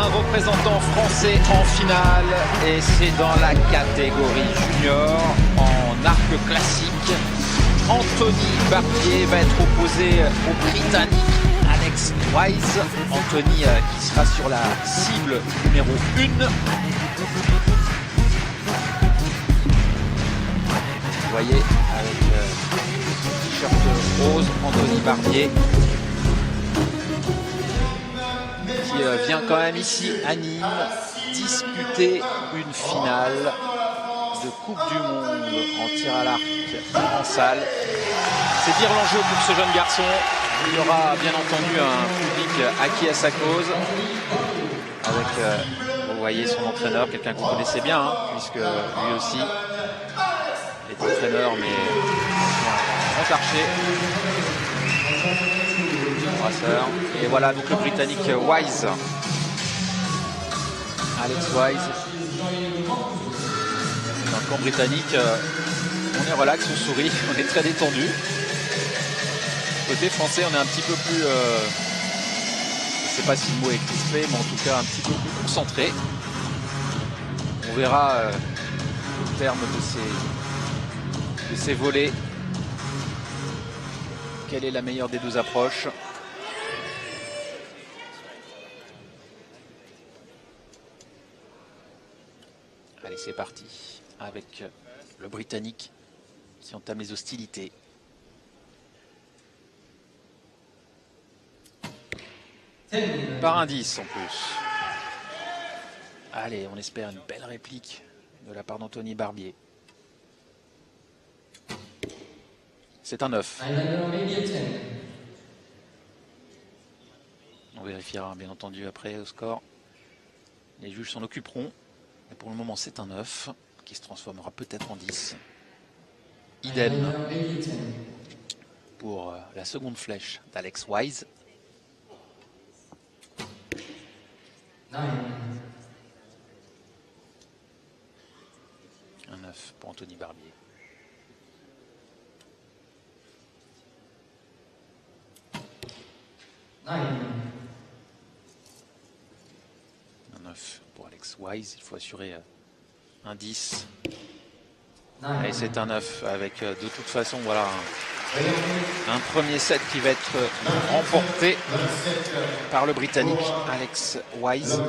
un représentant français en finale et c'est dans la catégorie junior en arc classique. Anthony Barbier va être opposé au Britannique Alex Wise. Anthony qui sera sur la cible numéro 1. Vous voyez avec t-shirt rose, Anthony Barbier qui vient quand même ici à Nîmes disputer une finale de Coupe du Monde en tir à l'arc en salle. C'est dire l'enjeu pour ce jeune garçon. Il y aura bien entendu un public acquis à sa cause avec, vous voyez, son entraîneur, quelqu'un que vous connaissez bien, hein, puisque lui aussi est entraîneur, mais grand archer. Brasseur. Et voilà donc le Britannique Wise. Alex Wise. Dans le camp britannique, on est relax, on sourit, on est très détendu. Côté français, on est un petit peu plus, je ne sais pas si le mot est crispé, mais en tout cas un petit peu plus concentré. On verra au terme de ces volets quelle est la meilleure des deux approches. Allez, c'est parti avec le Britannique qui entame les hostilités. Par indice en plus. Allez, on espère une belle réplique de la part d'Anthony Barbier. C'est un 9. On vérifiera bien entendu après au score. Les juges s'en occuperont. Mais pour le moment, c'est un 9 qui se transformera peut-être en 10. Idem pour la seconde flèche d'Alex Wise. Un 9 pour Anthony Barbier. Un 9 pour Alex Wise. Il faut assurer un 10. Et c'est un 9 avec de toute façon voilà un premier set qui va être remporté par le Britannique Alex Wise.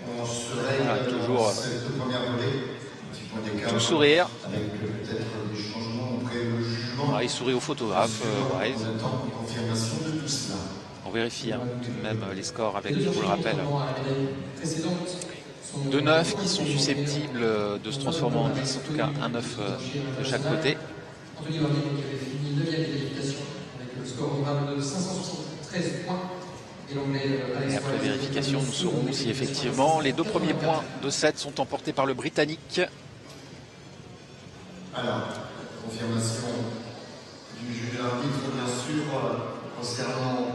Voilà, toujours tout sourire. Voilà, il sourit au photographe Wise. On vérifie hein, tout de même les scores avec, je vous le rappelle, 2 9 qui sont susceptibles de se transformer en 10, en tout cas un 9 de chaque côté. Anthony Barbier qui avait fini 9e de qualification avec le score honorable de 573 points. Et après vérification, nous saurons si effectivement les 2 premiers points de 7 sont emportés par le Britannique. Alors, confirmation du juge arbitre, bien sûr, concernant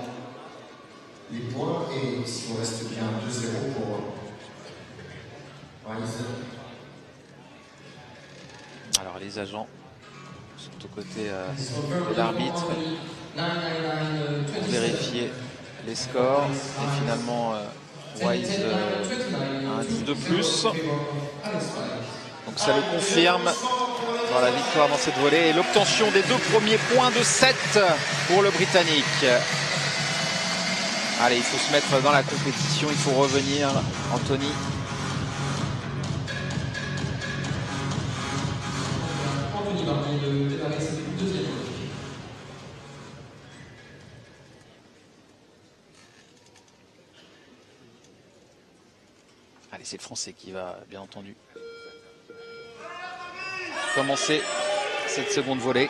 les points, et si on reste bien 2-0 pour Wise. Alors les agents sont aux côtés de l'arbitre pour vérifier les scores. Et finalement, Wise a un 10 de plus. Donc ça le confirme dans la victoire dans cette volée et l'obtention des 2 premiers points de 7 pour le Britannique. Allez, il faut se mettre dans la compétition, il faut revenir, Anthony. Anthony Barbier de démarrer cette deuxième volée. Allez, c'est le Français qui va, bien entendu, commencer cette seconde volée.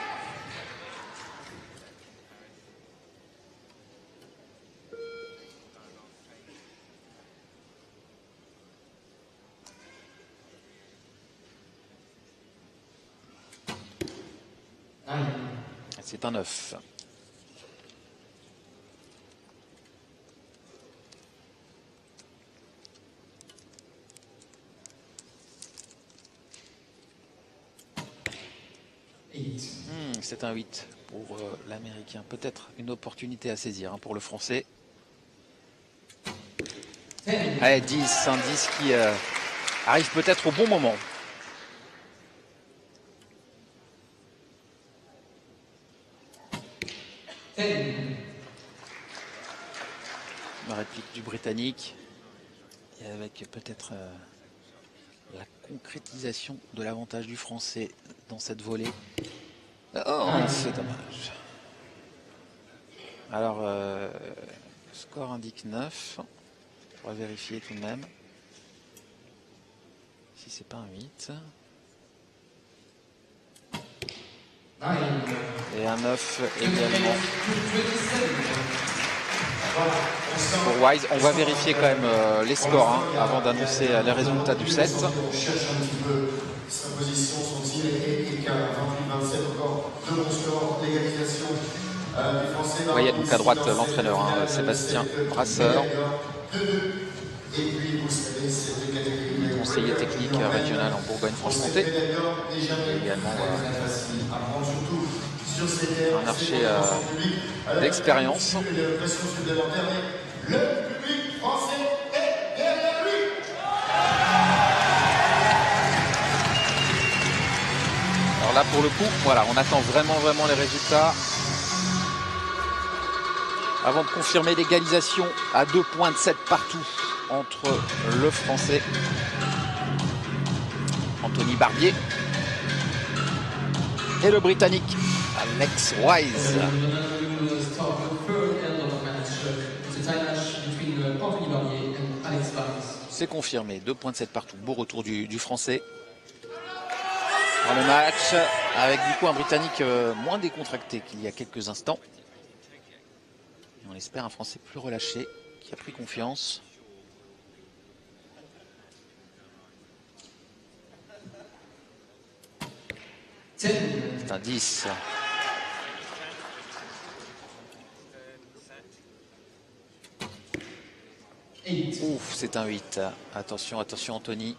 C'est un 9. C'est un 8 pour l'Américain. Peut-être une opportunité à saisir hein, pour le Français. Allez, 10, un 10 qui arrive peut-être au bon moment. La réplique du Britannique. Et avec peut-être la concrétisation de l'avantage du Français dans cette volée. Oh, c'est dommage. Alors, le score indique 9. On va vérifier tout de même. Si c'est pas un 8. Et un 9 également pour Wise. On va vérifier quand même les scores avant d'annoncer les résultats du set. On cherche un petit peu sa position, son tir et qu'à 28-27 encore de bons scores, l'égalisation du Français. Vous voyez donc à droite l'entraîneur, Sébastien Brasseur. Et puis vous savez, c'est deux catégories. Conseiller technique régional en Bourgogne-Franche-Comté. Et également un archer d'expérience. Alors là pour le coup, voilà, on attend vraiment les résultats avant de confirmer l'égalisation à 2 points de 7 partout entre le Français Anthony Barbier et le Britannique Alex Wise. C'est confirmé, 2 points de 7 partout. Beau retour du Français dans le match, avec du coup un Britannique moins décontracté qu'il y a quelques instants. Et on espère un Français plus relâché, qui a pris confiance. C'est un 10. Ouf, c'est un 8. Attention, attention Anthony.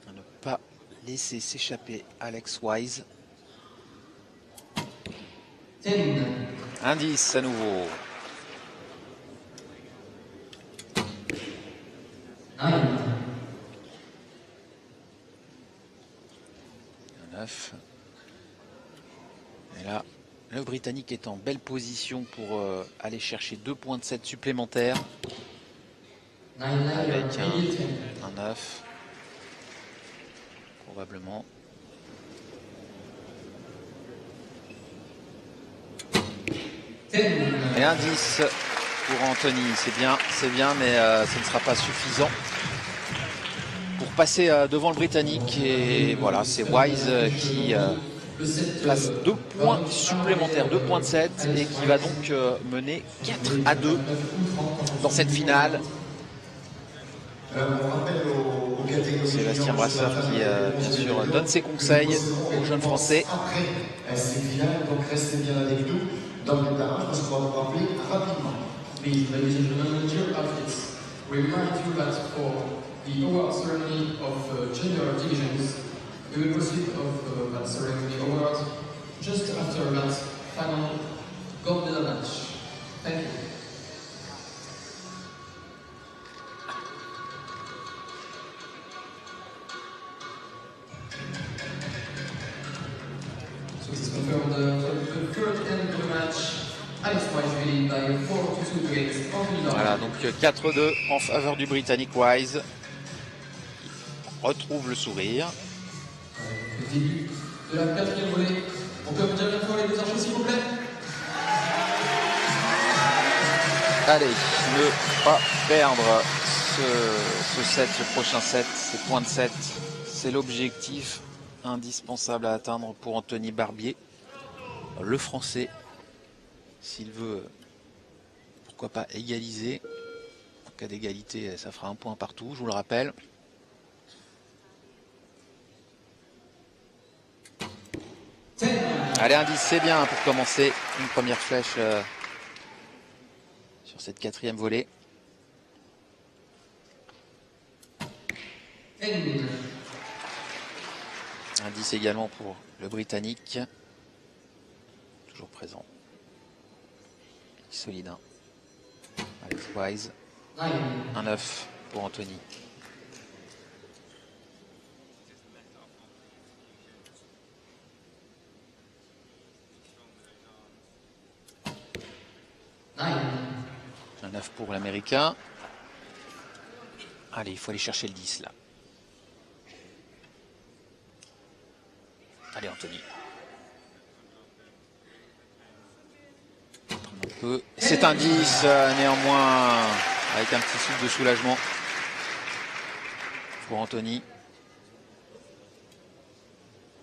À ne pas laisser s'échapper Alex Wise. Un 10 à nouveau. 9. Et là, le Britannique est en belle position pour aller chercher 2 points de 7 supplémentaires. Avec un 9. Probablement. Et un 10 pour Anthony. C'est bien, mais ce ne sera pas suffisant pour passer devant le Britannique. Et voilà, c'est Wise qui place 2 points supplémentaires, 2 points de 7, et qui va donc mener 4-2 dans cette finale. Sébastien Brasseur qui bien sûr donne ses conseils aux jeunes Français. Après ces finales, donc restez bien avec nous dans le démarrage parce qu'on va vous rappeler rapidement. Please, ladies and gentlemen, dear athletes, we remind you that for the award ceremony of gender divisions, we will proceed of that ceremony award just after that final gold medal match. Thank you. So it is confirmed the third end of the match. Alex Wise winning by 4-2 against Anthony Barbier. Voilà, donc 4-2 en faveur du Britannique Wise. Il retrouve le sourire. Le début de la quatrième volée. On peut dire bientôt les deux archers, s'il vous plaît. Allez, ne pas perdre ce set, ce prochain set, ces points de 7. C'est l'objectif indispensable à atteindre pour Anthony Barbier, le Français. S'il veut, pourquoi pas égaliser. En cas d'égalité, ça fera un point partout, je vous le rappelle. Allez, un 10, c'est bien pour commencer. Une première flèche sur cette quatrième volée. Un 10 également pour le Britannique. Toujours présent. Solide. Alex Wise. 1-9 pour Anthony. Un 9 pour l'Américain. Allez, il faut aller chercher le 10 là. Allez Anthony. C'est un 10 néanmoins avec un petit souffle de soulagement pour Anthony.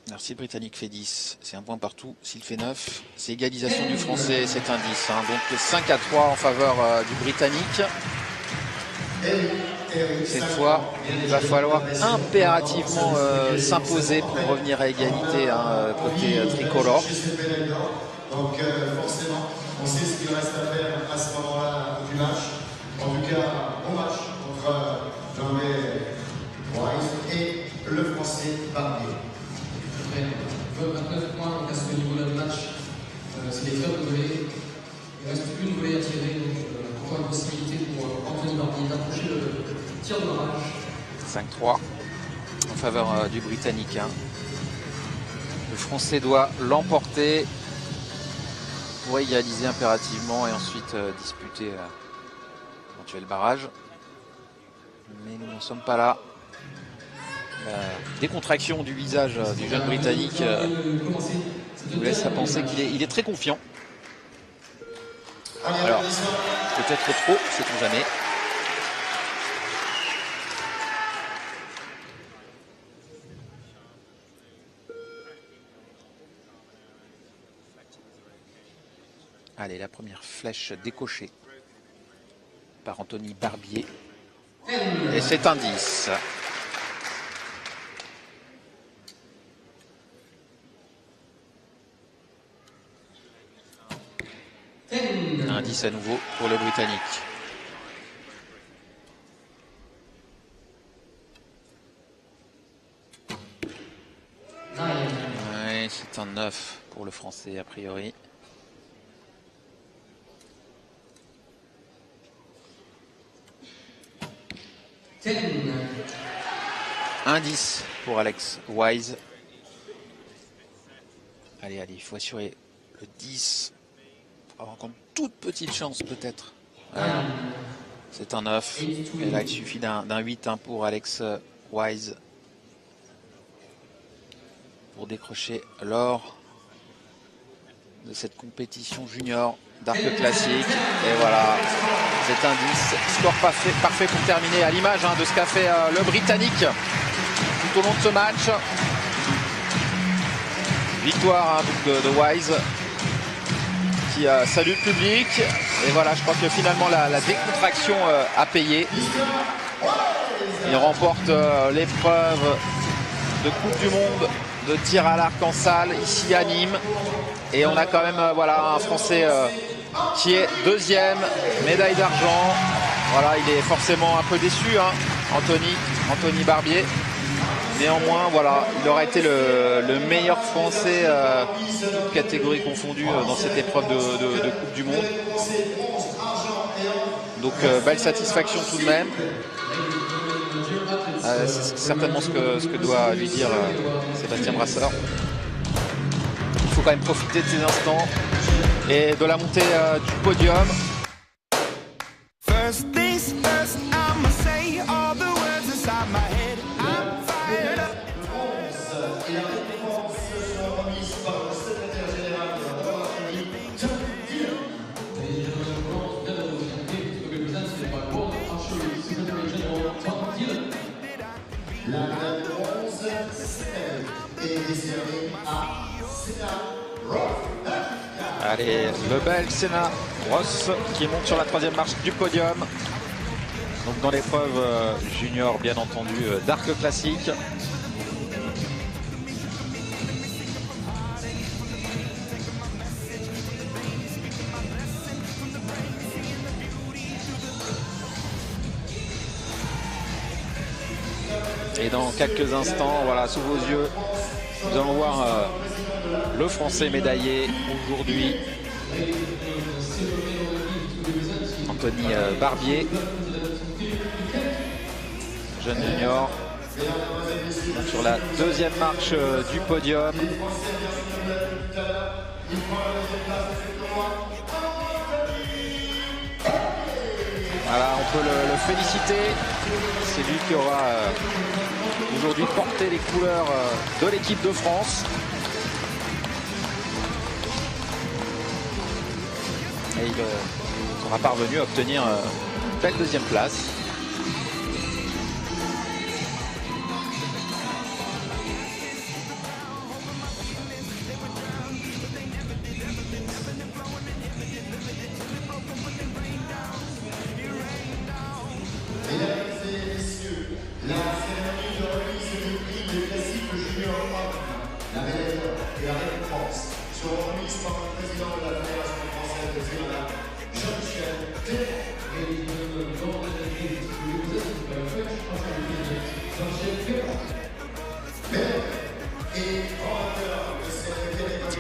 Merci, le Britannique fait 10, c'est un point partout. S'il fait 9, c'est égalisation du Français, c'est un 10. Hein. Donc 5-3 en faveur du Britannique. Cette fois, il va falloir impérativement s'imposer pour revenir à égalité côté tricolore. Donc forcément, on sait ce qu'il reste à faire à ce moment-là du match. En tout cas, bon match entre l'Anglais Wise et le Français Barbier. 29 points, donc à ce niveau-là du match, c'est les clubs volés. Il reste une volée à tirer, donc encore une possibilité pour Anthony Barbier d'approcher le tir de barrage. 5-3 en faveur du Britannique. Hein. Le Français doit l'emporter pour égaliser impérativement et ensuite disputer l'éventuel barrage. Mais nous n'en sommes pas là. Décontraction du visage du jeune Britannique nous laisse à penser qu'il est très confiant. Alors, peut-être trop, sait-on jamais. Allez, la première flèche décochée par Anthony Barbier. Et c'est un 10. Un 10 à nouveau pour le Britannique. Ouais, c'est un 9 pour le Français a priori. Un 10 pour Alex Wise. Allez, il faut assurer le 10. Avoir encore une toute petite chance peut-être. C'est un 9. Et là, il suffit d'un 8 hein, pour Alex Wise pour décrocher l'or de cette compétition junior d'arc classique. Et voilà, c'est un 10. Score parfait pour terminer à l'image hein, de ce qu'a fait le Britannique tout au long de ce match. Victoire hein, de Wise qui salue le public. Et voilà, je crois que finalement la décontraction a payé. Il remporte l'épreuve de Coupe du Monde de tir à l'arc en salle ici à Nîmes. Et on a quand même voilà, un Français qui est deuxième, médaille d'argent. Voilà, il est forcément un peu déçu, hein, Anthony Barbier. Néanmoins, voilà, il aura été le meilleur Français, catégorie confondue, dans cette épreuve de Coupe du Monde. Donc, belle satisfaction tout de même. C'est certainement ce que doit lui dire Sébastien Brasseur. Il faut quand même profiter de ces instants et de la montée du podium. First things first, I'ma say all the words inside my head. I'm fired up. Et la récompense sera remise par le secrétaire général de la Polytechnique, John Dillon. La médaille de bronze est décernée à Senna Roth. Allez, le Belge Senna Roth qui monte sur la troisième marche du podium. Donc dans l'épreuve junior, bien entendu, d'arc classique. Et dans quelques instants, voilà, sous vos yeux, nous allons voir le Français médaillé aujourd'hui Anthony Barbier, jeune junior, donc sur la deuxième marche du podium. Voilà, on peut le féliciter. C'est lui qui aura aujourd'hui porté les couleurs de l'équipe de France. Et il sera parvenu à obtenir une belle deuxième place.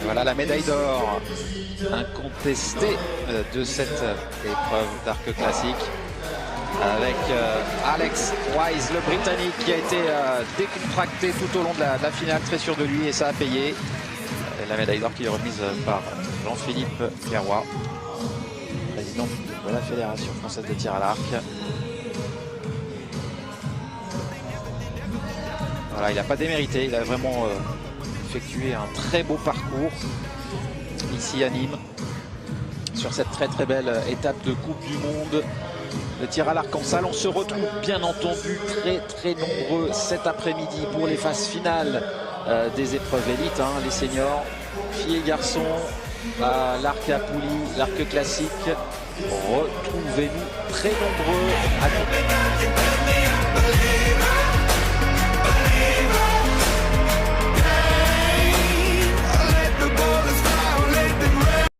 Voilà la médaille d'or incontestée de cette épreuve d'arc classique avec Alex Wise, le Britannique, qui a été décontracté tout au long de la finale, très sûr de lui, et ça a payé. Et la médaille d'or qui est remise par Jean-Philippe Clairoy, président de la Fédération française de tir à l'arc. Voilà, il n'a pas démérité, il a vraiment effectué un très beau parcours ici à Nîmes sur cette très belle étape de Coupe du Monde de tir à l'arc en salle. On se retrouve bien entendu très nombreux cet après-midi pour les phases finales des épreuves élites, hein, les seniors, filles et garçons, l'arc à poulie, l'arc classique. Retrouvez-nous très nombreux à